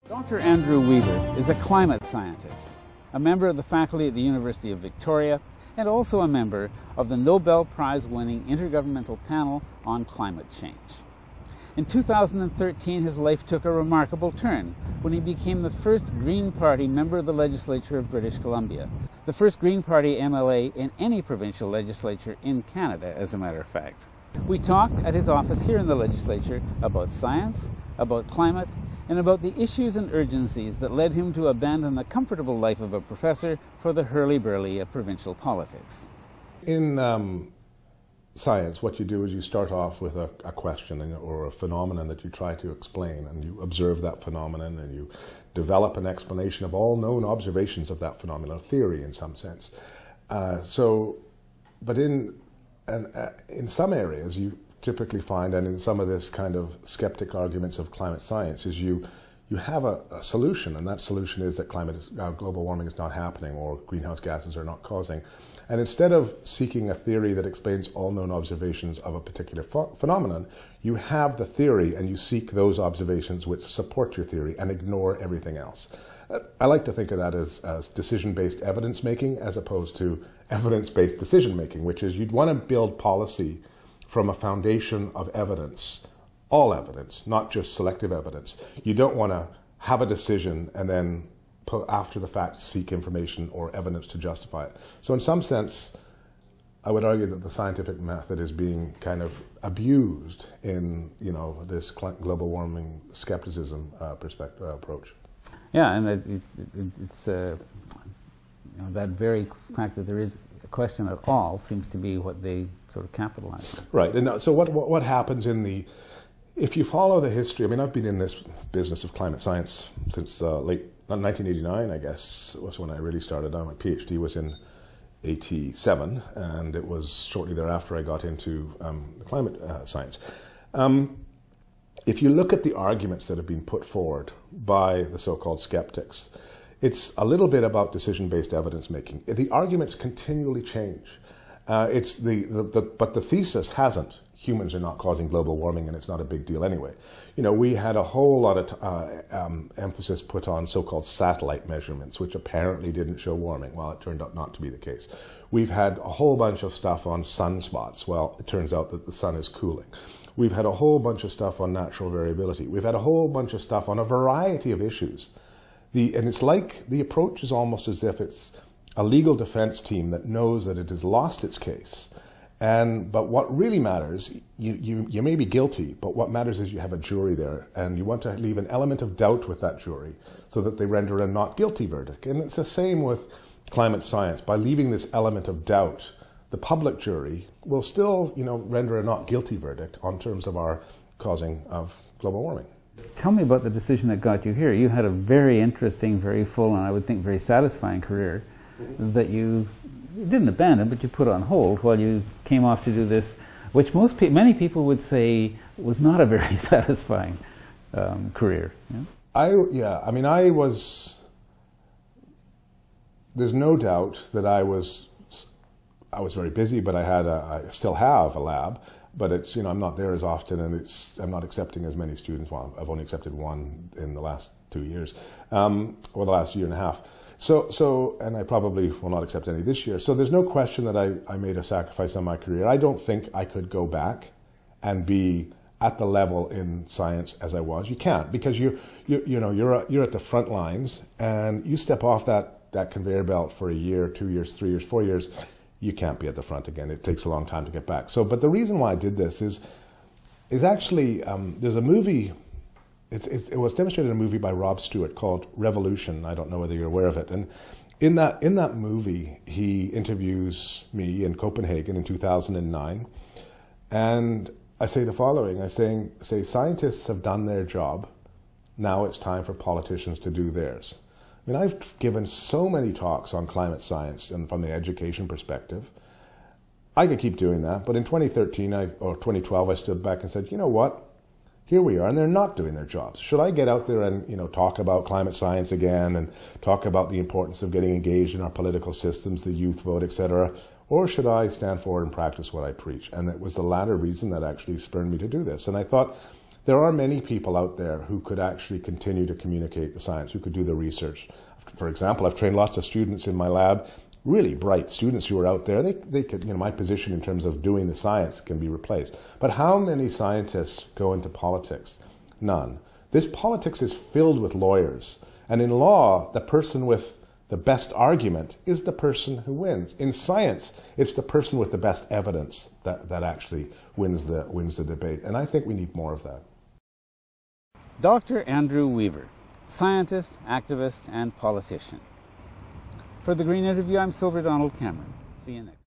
Dr. Andrew Weaver is a climate scientist, a member of the faculty at the University of Victoria, and also a member of the Nobel Prize-winning Intergovernmental Panel on Climate Change. In 2013, his life took a remarkable turn when he became the first Green Party member of the legislature of British Columbia, the first Green Party MLA in any provincial legislature in Canada, as a matter of fact. We talked at his office here in the legislature about science, about climate, and about the issues and urgencies that led him to abandon the comfortable life of a professor for the hurly-burly of provincial politics. In science, what you do is you start off with a question or a phenomenon that you try to explain, and you observe that phenomenon and you develop an explanation of all known observations of that phenomenon, a theory in some sense. But in some areas you typically find, and in some of this kind of skeptic arguments of climate science, is you have a solution, and that solution is that global warming is not happening or greenhouse gases are not causing. And instead of seeking a theory that explains all known observations of a particular phenomenon, you have the theory and you seek those observations which support your theory and ignore everything else. I like to think of that as decision-based evidence-making as opposed to evidence-based decision-making, which is you'd want to build policy from a foundation of evidence, all evidence, not just selective evidence. You don't want to have a decision and then after the fact seek information or evidence to justify it. So in some sense, I would argue that the scientific method is being kind of abused in this global warming skepticism approach. Yeah, and it's that very fact that there is a question at all seems to be what they sort of capitalize on. Right, and so what happens if you follow the history, I mean, I've been in this business of climate science since late 1989, I guess, was when I really started. My PhD was in 87, and it was shortly thereafter I got into the climate science. If you look at the arguments that have been put forward by the so-called skeptics, it's a little bit about decision-based evidence-making. The arguments continually change. But the thesis hasn't. Humans are not causing global warming, and it's not a big deal anyway. We had a whole lot of emphasis put on so-called satellite measurements, which apparently didn't show warming. Well, it turned out not to be the case. We've had a whole bunch of stuff on sunspots. Well, it turns out that the sun is cooling. We've had a whole bunch of stuff on natural variability. We've had a whole bunch of stuff on a variety of issues. And it's like the approach is almost as if it's a legal defense team that knows that it has lost its case. But what really matters, you may be guilty, but what matters is you have a jury there, and you want to leave an element of doubt with that jury so that they render a not guilty verdict. And it's the same with climate science. By leaving this element of doubt, the public jury will still, render a not guilty verdict on terms of our causing of global warming. Tell me about the decision that got you here. You had a very interesting, very full, and I would think very satisfying career that you didn't abandon, but you put on hold while you came off to do this, which many people would say was not a very satisfying career. There's no doubt that I was very busy, but I still have a lab, but it's, I'm not there as often, and I'm not accepting as many students. Well, I've only accepted one in the last 2 years, or the last year and a half. And I probably will not accept any this year. So there's no question that I made a sacrifice on my career. I don't think I could go back and be at the level in science as I was. You can't, because you're at the front lines, and you step off that conveyor belt for a year, 2 years, 3 years, 4 years, you can't be at the front again. It takes a long time to get back. But the reason why I did this is actually there's a movie. It was demonstrated in a movie by Rob Stewart called Revolution. I don't know whether you're aware of it. And in that movie, he interviews me in Copenhagen in 2009. And I say the following. I say scientists have done their job. Now it's time for politicians to do theirs. I mean, I've given so many talks on climate science and from the education perspective. I could keep doing that. But in 2013 or 2012, I stood back and said, you know what? Here we are, and they're not doing their jobs. Should I get out there and talk about climate science again and talk about the importance of getting engaged in our political systems, the youth vote, etc., or should I stand forward and practice what I preach? And it was the latter reason that actually spurred me to do this. And I thought There are many people out there who could actually continue to communicate the science, who could do the research. For example, I've trained lots of students in my lab, really bright students who are out there. They could, my position in terms of doing the science can be replaced. But how many scientists go into politics? None. This politics is filled with lawyers. And in law, the person with the best argument is the person who wins. In science, it's the person with the best evidence that actually wins the debate. And I think we need more of that. Dr. Andrew Weaver, scientist, activist, and politician. For the Green Interview, I'm Silver Donald Cameron. See you next.